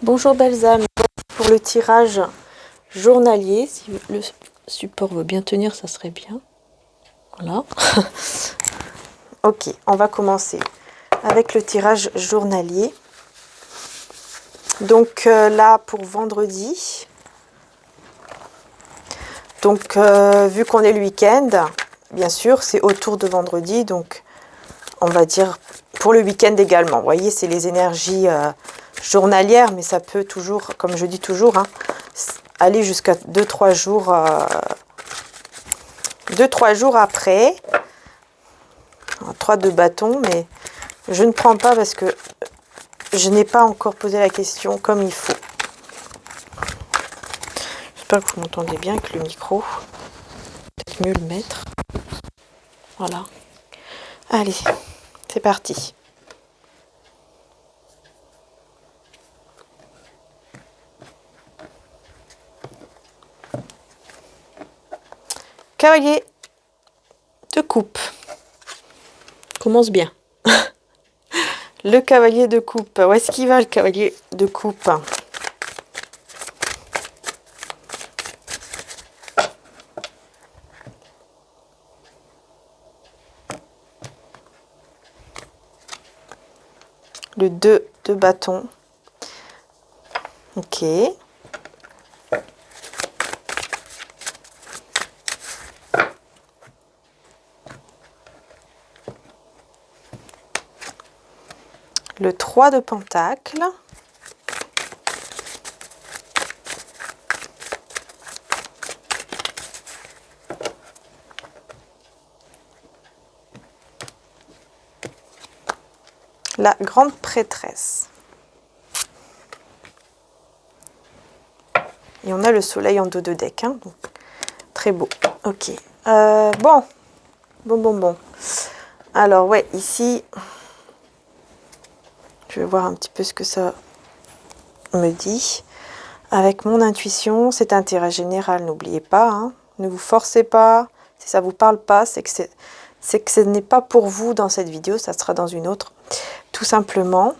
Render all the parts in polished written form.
Bonjour belles âmes, pour le tirage journalier, si le support veut bien tenir, ça serait bien. Voilà. Ok, on va commencer avec le tirage journalier. Donc là, pour vendredi, donc vu qu'on est le week-end, bien sûr, c'est autour de vendredi, donc on va dire pour le week-end également. Vous voyez, c'est les énergies journalières, mais ça peut toujours, comme je dis toujours, hein, aller jusqu'à 2-3 jours, 2-3 jours après. 3 de bâton, mais je ne prends pas parce que je n'ai pas encore posé la question comme il faut. J'espère que vous m'entendez bien avec le micro. Peut-être mieux le mettre. Voilà. Allez, c'est parti. Cavalier de coupe. Commence bien. Le cavalier de coupe. Où est-ce qu'il va le cavalier de coupe? Le 2 de bâton. Ok. Le 3 de pentacle. La grande prêtresse. Et on a le soleil en dos de deck. Hein, donc, très beau. Ok. Bon. Alors, ouais, ici, je vais voir un petit peu ce que ça me dit. Avec mon intuition, c'est un tirage général, n'oubliez pas. Hein, ne vous forcez pas. Si ça ne vous parle pas, c'est que ce n'est pas pour vous dans cette vidéo, ça sera dans une autre. Tout simplement.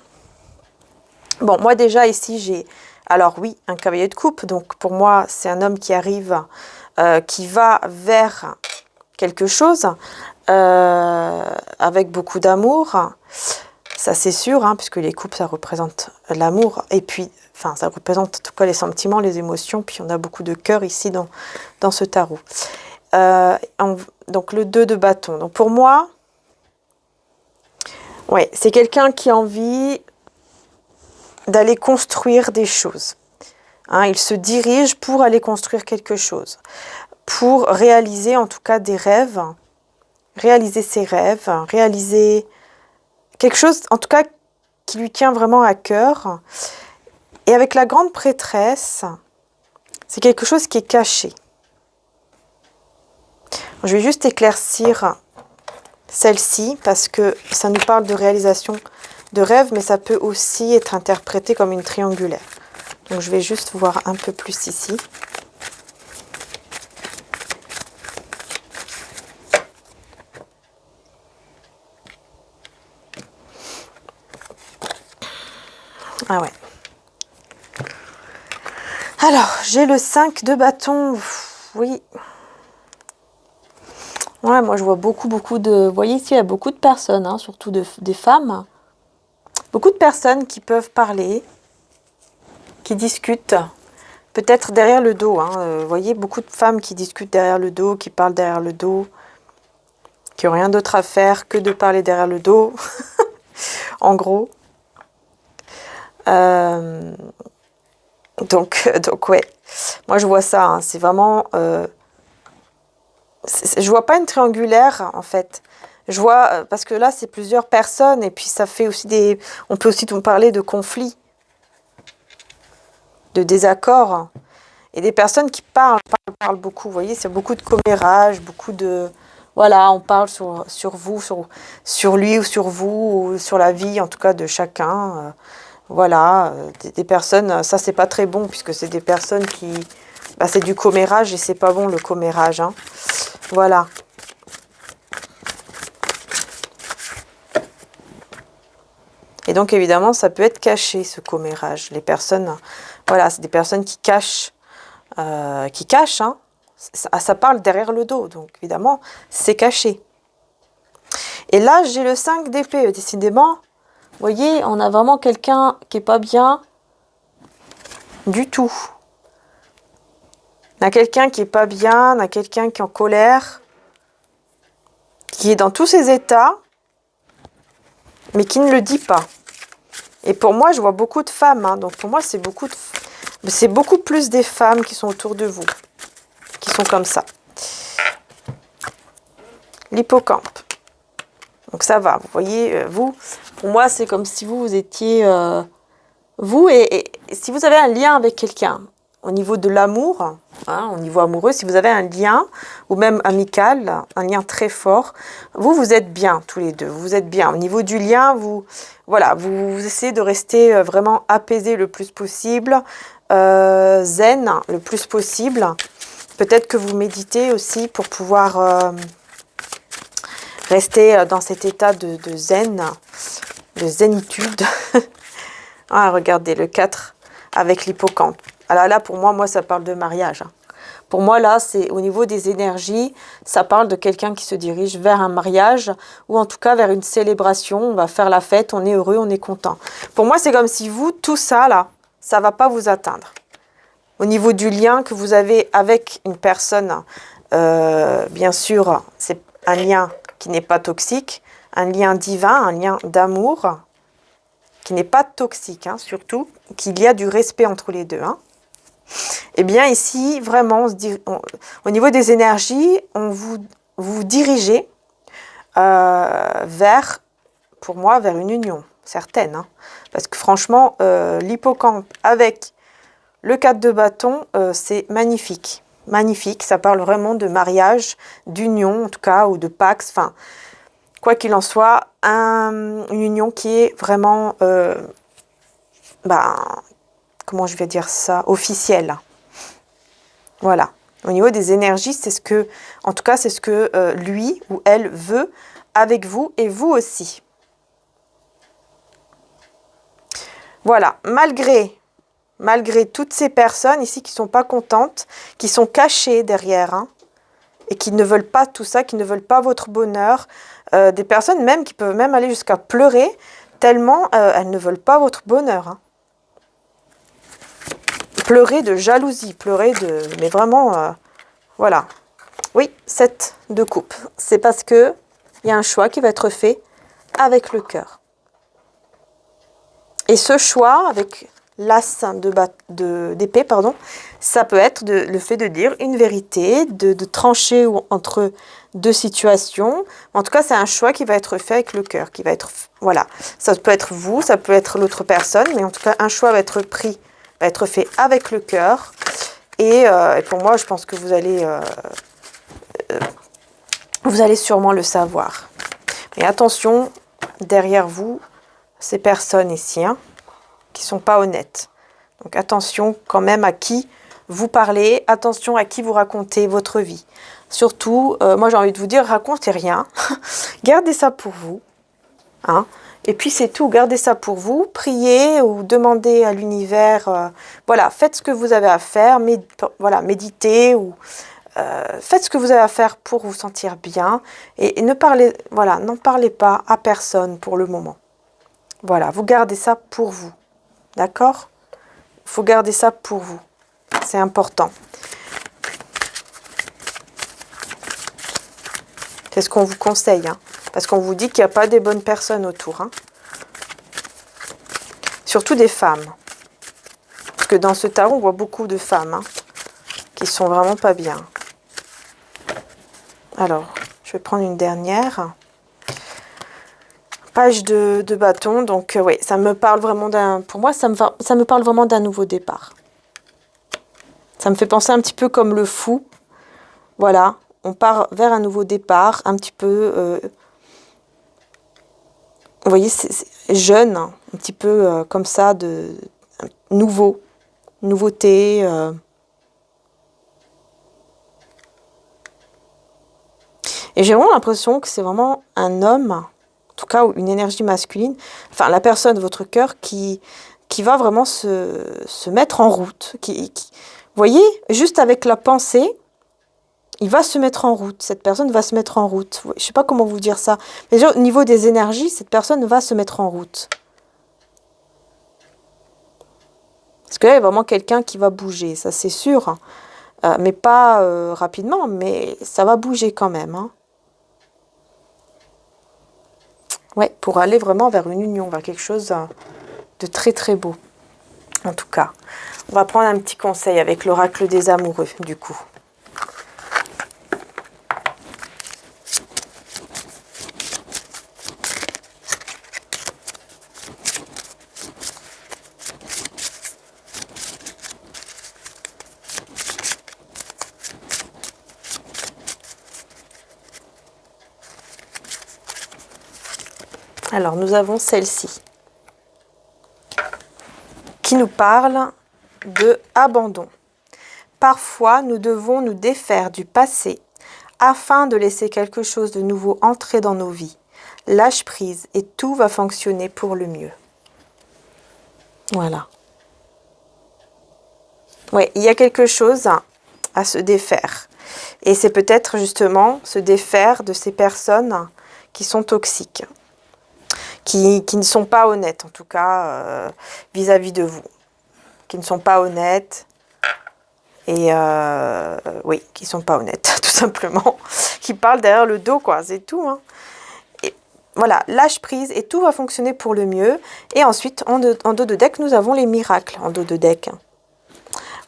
Bon, moi déjà ici, j'ai... Alors oui, un cavalier de coupe. Donc pour moi, c'est un homme qui arrive, qui va vers quelque chose avec beaucoup d'amour. Ça c'est sûr, hein, puisque les coupes, ça représente l'amour. Et puis, enfin, ça représente en tout cas les sentiments, les émotions. Puis on a beaucoup de cœur ici dans ce tarot. Donc le 2 de bâton. Donc pour moi, ouais, c'est quelqu'un qui a envie d'aller construire des choses. Hein, il se dirige pour aller construire quelque chose. Pour réaliser en tout cas des rêves. Réaliser ses rêves. Réaliser quelque chose en tout cas qui lui tient vraiment à cœur. Et avec la grande prêtresse, c'est quelque chose qui est caché. Je vais juste éclaircir celle-ci parce que ça nous parle de réalisation de rêve, mais ça peut aussi être interprété comme une triangulaire. Donc je vais juste voir un peu plus ici. Ah ouais. Alors, j'ai le 5 de bâton. Oui. Ouais, moi je vois beaucoup de... Vous voyez ici, il y a beaucoup de personnes, hein, surtout des femmes. Beaucoup de personnes qui peuvent parler, qui discutent, peut-être derrière le dos. Hein. Vous voyez, beaucoup de femmes qui discutent derrière le dos, qui parlent derrière le dos, qui n'ont rien d'autre à faire que de parler derrière le dos, en gros. Donc ouais, moi je vois ça, hein. C'est vraiment... je vois pas une triangulaire, en fait. Je vois, parce que là, c'est plusieurs personnes, et puis ça fait aussi des... On peut aussi parler de conflits, de désaccords, et des personnes qui parlent beaucoup, vous voyez, c'est beaucoup de commérages, beaucoup de... Voilà, on parle sur vous, sur lui ou sur vous, ou sur la vie, en tout cas, de chacun. Voilà, des personnes, ça, c'est pas très bon, puisque c'est des personnes qui... Bah, c'est du commérage, et c'est pas bon, le commérage, hein. Voilà. Et donc, évidemment, ça peut être caché, ce commérage. Les personnes, voilà, c'est des personnes qui cachent, hein. Ça parle derrière le dos, donc évidemment, c'est caché. Et là, j'ai le 5 d'épée. Décidément, vous voyez, on a vraiment quelqu'un qui est pas bien du tout. On a quelqu'un qui est pas bien, on a quelqu'un qui est en colère, qui est dans tous ses états, mais qui ne le dit pas. Et pour moi, je vois beaucoup de femmes, hein, donc pour moi, c'est beaucoup plus des femmes qui sont autour de vous, qui sont comme ça. L'hippocampe. Donc ça va, vous voyez, vous, pour moi, c'est comme si vous étiez... vous, et si vous avez un lien avec quelqu'un, au niveau de l'amour, hein, au niveau amoureux, si vous avez un lien, ou même amical, un lien très fort, vous êtes bien tous les deux, vous êtes bien. Au niveau du lien, voilà, vous essayez de rester vraiment apaisé le plus possible, zen le plus possible. Peut-être que vous méditez aussi pour pouvoir rester dans cet état de zen, de zénitude. Ah, regardez, le 4 avec l'hippocampe. Alors là, pour moi, ça parle de mariage. Hein. Pour moi, là, c'est au niveau des énergies, ça parle de quelqu'un qui se dirige vers un mariage ou en tout cas vers une célébration. On va faire la fête, on est heureux, on est content. Pour moi, c'est comme si vous, tout ça, là, ça ne va pas vous atteindre. Au niveau du lien que vous avez avec une personne, bien sûr, c'est un lien qui n'est pas toxique, un lien divin, un lien d'amour, qui n'est pas toxique, hein, surtout, qu'il y a du respect entre les deux. Hein. Eh bien, ici, vraiment, au niveau des énergies, vous dirigez vers, pour moi, vers une union, certaine. Hein. Parce que franchement, l'hippocampe avec le 4 de bâton, c'est magnifique. Magnifique, ça parle vraiment de mariage, d'union en tout cas, ou de pax, enfin, quoi qu'il en soit, une union qui est vraiment, comment je vais dire ça, officielle. Voilà. Au niveau des énergies, c'est ce que, en tout cas, c'est ce que lui ou elle veut avec vous et vous aussi. Voilà. Malgré toutes ces personnes ici qui ne sont pas contentes, qui sont cachées derrière, hein, et qui ne veulent pas tout ça, qui ne veulent pas votre bonheur, des personnes même qui peuvent même aller jusqu'à pleurer, tellement elles ne veulent pas votre bonheur. Hein. Pleurer de jalousie, mais vraiment, voilà. Oui, 7 de coupe. C'est parce que il y a un choix qui va être fait avec le cœur. Et ce choix, avec l'as d'épée, ça peut être le fait de dire une vérité, de trancher entre deux situations. En tout cas, c'est un choix qui va être fait avec le cœur, qui va être, voilà. Ça peut être vous, ça peut être l'autre personne, mais en tout cas, un choix va être pris, va être fait avec le cœur. Et pour moi, je pense que vous allez sûrement le savoir. Mais attention, derrière vous, ces personnes ici, hein, qui ne sont pas honnêtes. Donc attention quand même à qui vous parlez, attention à qui vous racontez votre vie. Surtout, moi j'ai envie de vous dire, racontez rien, gardez ça pour vous. Hein. Et puis c'est tout, gardez ça pour vous, priez ou demandez à l'univers, voilà, faites ce que vous avez à faire, méditez ou faites ce que vous avez à faire pour vous sentir bien et n'en parlez pas à personne pour le moment. Voilà, vous gardez ça pour vous. D'accord ? Il faut garder ça pour vous. C'est important. C'est ce qu'on vous conseille. Hein, parce qu'on vous dit qu'il n'y a pas des bonnes personnes autour. Hein. Surtout des femmes. Parce que dans ce tarot, on voit beaucoup de femmes hein, qui sont vraiment pas bien. Alors, je vais prendre une dernière. Page de bâton, donc oui, ça me parle vraiment pour moi, ça me parle vraiment d'un nouveau départ. Ça me fait penser un petit peu comme le fou. Voilà, on part vers un nouveau départ, un petit peu, vous voyez, c'est jeune, un petit peu comme ça, nouveauté. Et j'ai vraiment l'impression que c'est vraiment un homme. En tout cas une énergie masculine, enfin la personne de votre cœur qui va vraiment se mettre en route. Vous voyez, juste avec la pensée, il va se mettre en route. Cette personne va se mettre en route. Je ne sais pas comment vous dire ça. Mais déjà, au niveau des énergies, cette personne va se mettre en route. Parce que là, il y a vraiment quelqu'un qui va bouger, ça c'est sûr. Mais pas rapidement, mais ça va bouger quand même. Hein. Ouais, pour aller vraiment vers une union, vers quelque chose de très très beau. En tout cas, on va prendre un petit conseil avec l'oracle des amoureux, du coup. Alors, nous avons celle-ci qui nous parle de abandon. Parfois, nous devons nous défaire du passé afin de laisser quelque chose de nouveau entrer dans nos vies. Lâche prise et tout va fonctionner pour le mieux. Voilà. Oui, il y a quelque chose à se défaire. Et c'est peut-être justement se défaire de ces personnes qui sont toxiques. Qui ne sont pas honnêtes, en tout cas, vis-à-vis de vous. Qui ne sont pas honnêtes. Et oui, qui ne sont pas honnêtes, tout simplement. Qui parlent derrière le dos, quoi, c'est tout. Hein. Et voilà, lâche prise et tout va fonctionner pour le mieux. Et ensuite, en dos de deck, nous avons les miracles en dos de deck.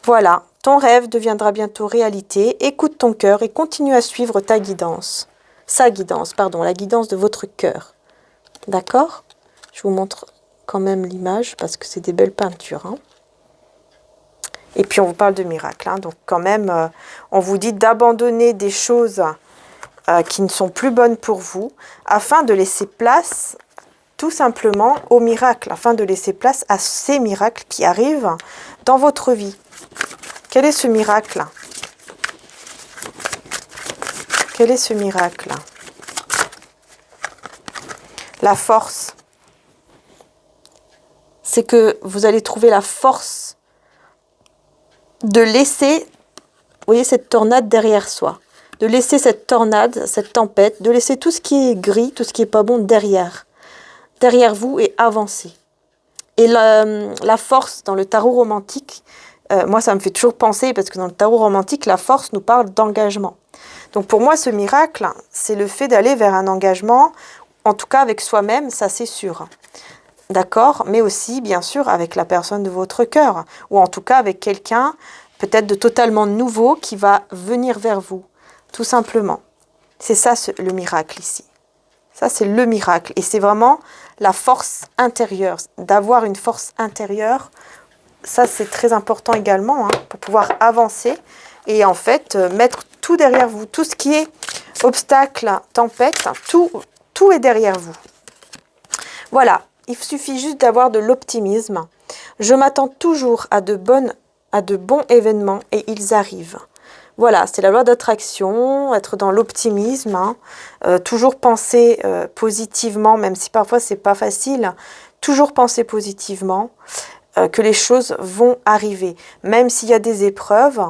Voilà, ton rêve deviendra bientôt réalité. Écoute ton cœur et continue à suivre ta guidance. Sa guidance, pardon, la guidance de votre cœur. D'accord? Je vous montre quand même l'image parce que c'est des belles peintures. Hein. Et puis on vous parle de miracles. Hein. Donc quand même, on vous dit d'abandonner des choses qui ne sont plus bonnes pour vous afin de laisser place tout simplement aux miracles, afin de laisser place à ces miracles qui arrivent dans votre vie. Quel est ce miracle? Quel est ce miracle? La force. C'est que vous allez trouver la force de laisser, vous voyez, cette tornade derrière soi. De laisser cette tornade, cette tempête, de laisser tout ce qui est gris, tout ce qui n'est pas bon derrière vous et avancer. Et la force dans le tarot romantique, moi ça me fait toujours penser, parce que dans le tarot romantique, la force nous parle d'engagement. Donc pour moi, ce miracle, c'est le fait d'aller vers un engagement, en tout cas avec soi-même, ça c'est sûr. D'accord? Mais aussi, bien sûr, avec la personne de votre cœur. Ou en tout cas avec quelqu'un, peut-être de totalement nouveau, qui va venir vers vous. Tout simplement. C'est ça le miracle ici. Ça, c'est le miracle. Et c'est vraiment la force intérieure. D'avoir une force intérieure, ça, c'est très important également, hein, pour pouvoir avancer. Et en fait, mettre tout derrière vous. Tout ce qui est obstacle, tempête, tout est derrière vous. Voilà. Il suffit juste d'avoir de l'optimisme. Je m'attends toujours à de bons événements et ils arrivent. Voilà, c'est la loi d'attraction, être dans l'optimisme, hein, toujours penser positivement, même si parfois c'est pas facile, toujours penser positivement, que les choses vont arriver. Même s'il y a des épreuves,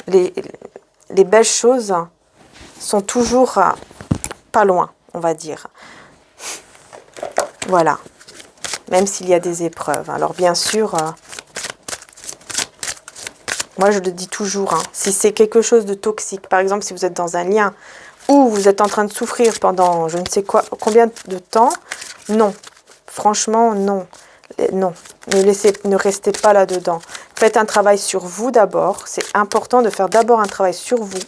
les belles choses sont toujours pas loin, on va dire. Voilà, même s'il y a des épreuves. Alors bien sûr, moi je le dis toujours, hein, si c'est quelque chose de toxique, par exemple si vous êtes dans un lien où vous êtes en train de souffrir pendant je ne sais combien de temps, non, franchement non, non, ne restez pas là-dedans. Faites un travail sur vous d'abord, c'est important de faire d'abord un travail sur vous.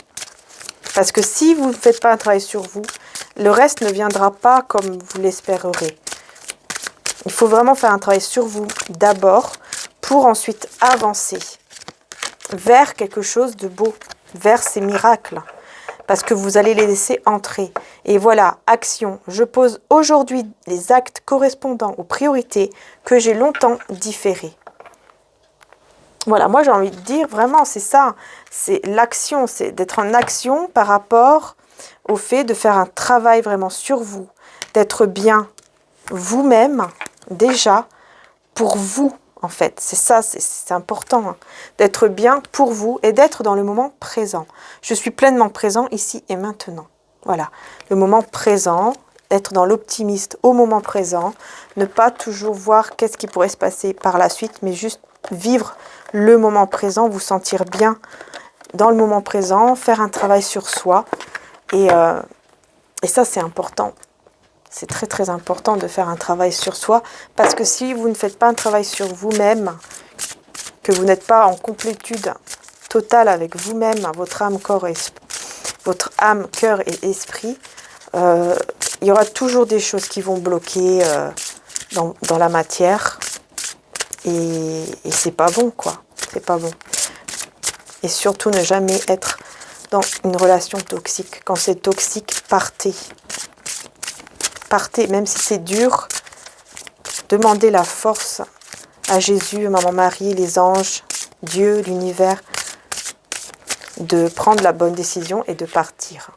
Parce que si vous ne faites pas un travail sur vous, le reste ne viendra pas comme vous l'espérerez. Il faut vraiment faire un travail sur vous d'abord pour ensuite avancer vers quelque chose de beau, vers ces miracles. Parce que vous allez les laisser entrer. Et voilà, action. Je pose aujourd'hui les actes correspondant aux priorités que j'ai longtemps différées. Voilà, moi j'ai envie de dire, vraiment, c'est ça. C'est l'action, c'est d'être en action par rapport au fait de faire un travail vraiment sur vous, d'être bien vous-même, déjà, pour vous, en fait. C'est ça, c'est important, hein, d'être bien pour vous et d'être dans le moment présent. Je suis pleinement présent ici et maintenant. Voilà, le moment présent, être dans l'optimiste au moment présent, ne pas toujours voir qu'est-ce qui pourrait se passer par la suite, mais juste vivre le moment présent, vous sentir bien dans le moment présent, faire un travail sur soi. Et ça, c'est important. C'est très, très important de faire un travail sur soi, parce que si vous ne faites pas un travail sur vous-même, que vous n'êtes pas en complétude totale avec vous-même, votre âme, corps et votre âme, cœur et esprit, il y aura toujours des choses qui vont bloquer dans la matière. Et c'est pas bon, quoi. C'est pas bon. Et surtout, ne jamais être dans une relation toxique. Quand c'est toxique, partez. Partez, même si c'est dur. Demandez la force à Jésus, Maman Marie, les anges, Dieu, l'univers, de prendre la bonne décision et de partir.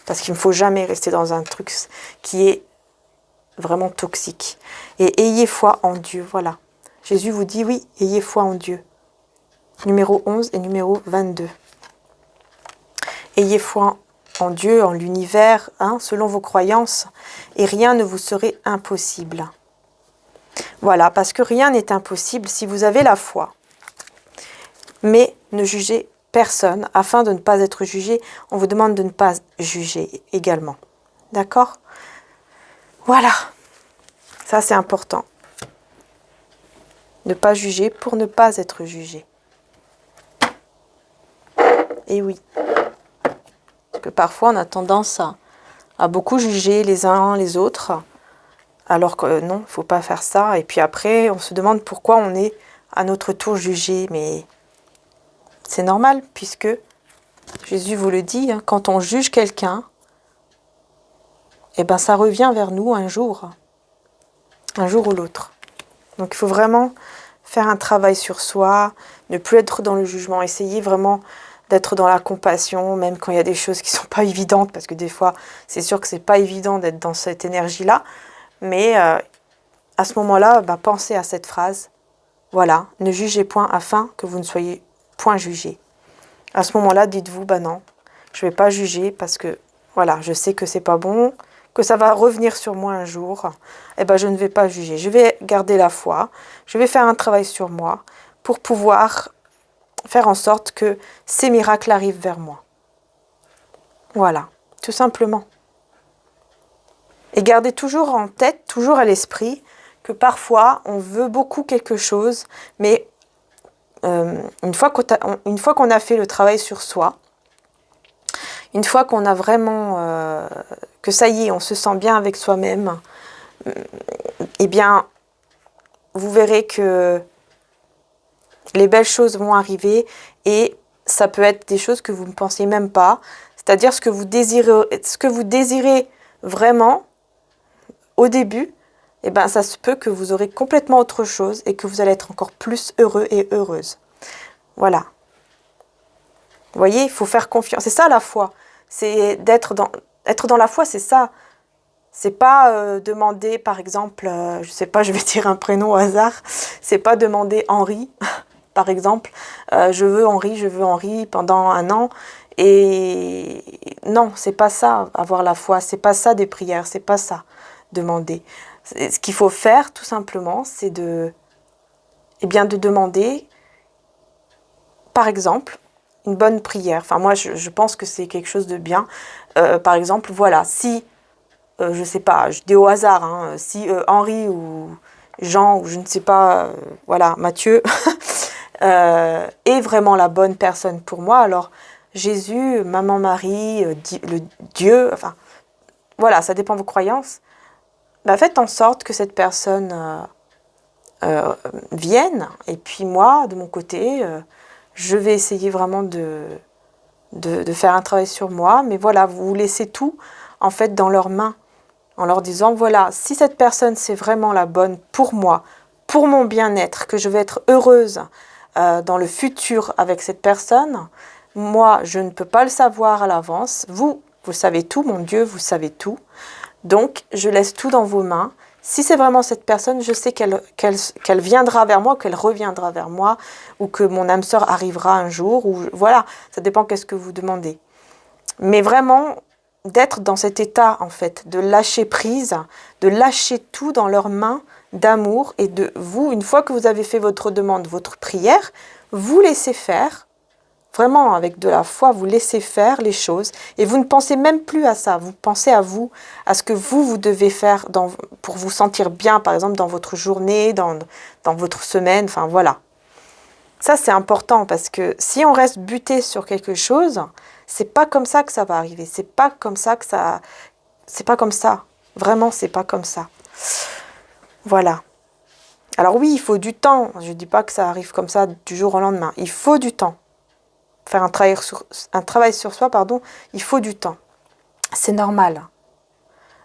Parce qu'il ne faut jamais rester dans un truc qui est vraiment toxique. Et ayez foi en Dieu, voilà. Jésus vous dit, oui, ayez foi en Dieu. Numéro 11 et numéro 22. Ayez foi en Dieu, en l'univers, hein, selon vos croyances, et rien ne vous serait impossible. Voilà, parce que rien n'est impossible si vous avez la foi. Mais ne jugez personne, afin de ne pas être jugé. On vous demande de ne pas juger également. D'accord? Voilà. Ça, c'est important. Ne pas juger pour ne pas être jugé. Et oui. Parce que parfois, on a tendance à beaucoup juger les uns les autres, alors que non, il ne faut pas faire ça. Et puis après, on se demande pourquoi on est à notre tour jugé. Mais c'est normal, puisque Jésus vous le dit, hein, quand on juge quelqu'un, eh ben, ça revient vers nous un jour ou l'autre. Donc il faut vraiment faire un travail sur soi, ne plus être dans le jugement, essayer vraiment d'être dans la compassion, même quand il y a des choses qui ne sont pas évidentes, parce que des fois, c'est sûr que ce n'est pas évident d'être dans cette énergie-là, mais à ce moment-là, pensez à cette phrase, voilà, ne jugez point afin que vous ne soyez point jugés. À ce moment-là, dites-vous, non, je ne vais pas juger parce que, voilà, je sais que c'est pas bon, que ça va revenir sur moi un jour, je ne vais pas juger. Je vais garder la foi, je vais faire un travail sur moi pour pouvoir faire en sorte que ces miracles arrivent vers moi. Voilà, tout simplement. Et gardez toujours en tête, toujours à l'esprit, que parfois, on veut beaucoup quelque chose, mais une fois qu'on a fait le travail sur soi, une fois qu'on a vraiment, que ça y est, on se sent bien avec soi-même, eh bien, vous verrez que les belles choses vont arriver et ça peut être des choses que vous ne pensiez même pas. C'est-à-dire ce que vous désirez vraiment au début, ça se peut que vous aurez complètement autre chose et que vous allez être encore plus heureux et heureuse. Voilà. Vous voyez, il faut faire confiance. C'est ça la foi. C'est être dans la foi, c'est ça. C'est pas demander, par exemple, je sais pas, je vais dire un prénom au hasard. C'est pas demander Henri, par exemple. Je veux Henri pendant 1 an. Et non, c'est pas ça, avoir la foi. C'est pas ça des prières. C'est pas ça, demander. Ce qu'il faut faire, tout simplement, c'est de demander, par exemple, une bonne prière. Enfin, moi, je pense que c'est quelque chose de bien. Par exemple, voilà, si, je sais pas, je dis au hasard, hein, si Henri ou Jean ou je ne sais pas, voilà, Mathieu, est vraiment la bonne personne pour moi, alors Jésus, Maman Marie, le Dieu, enfin, voilà, ça dépend de vos croyances, faites en sorte que cette personne vienne, et puis moi, de mon côté, je vais essayer vraiment de faire un travail sur moi, mais voilà, vous laissez tout, en fait, dans leurs mains, en leur disant, voilà, si cette personne, c'est vraiment la bonne pour moi, pour mon bien-être, que je vais être heureuse dans le futur avec cette personne, moi, je ne peux pas le savoir à l'avance, vous, Vous savez tout, mon Dieu, vous savez tout. Donc, je laisse tout dans vos mains. Si c'est vraiment cette personne, je sais qu'elle viendra vers moi, qu'elle reviendra vers moi, ou que mon âme sœur arrivera un jour, ou voilà, ça dépend qu'est-ce que vous demandez. Mais vraiment, d'être dans cet état, en fait, de lâcher prise, de lâcher tout dans leurs mains d'amour, et de vous, une fois que vous avez fait votre demande, votre prière, vous laissez faire. Vraiment, avec de la foi, vous laissez faire les choses et vous ne pensez même plus à ça. Vous pensez à vous, à ce que vous devez faire pour vous sentir bien, par exemple, dans votre journée, dans votre semaine, enfin voilà. Ça, c'est important parce que si on reste buté sur quelque chose, c'est pas comme ça que ça va arriver. C'est pas comme ça que ça... C'est pas comme ça. Vraiment, c'est pas comme ça. Voilà. Alors oui, il faut du temps. Je dis pas que ça arrive comme ça du jour au lendemain. Il faut du temps. Faire un travail sur soi, pardon, il faut du temps. C'est normal.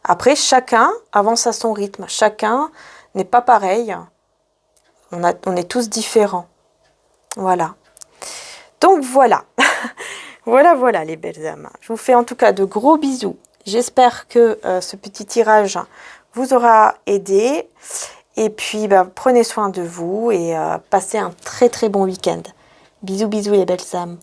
Après, chacun avance à son rythme. Chacun n'est pas pareil. On est tous différents. Voilà. Donc voilà. Voilà les belles âmes. Je vous fais en tout cas de gros bisous. J'espère que ce petit tirage vous aura aidé. Et puis, prenez soin de vous et passez un très très bon week-end. Bisous les belles âmes.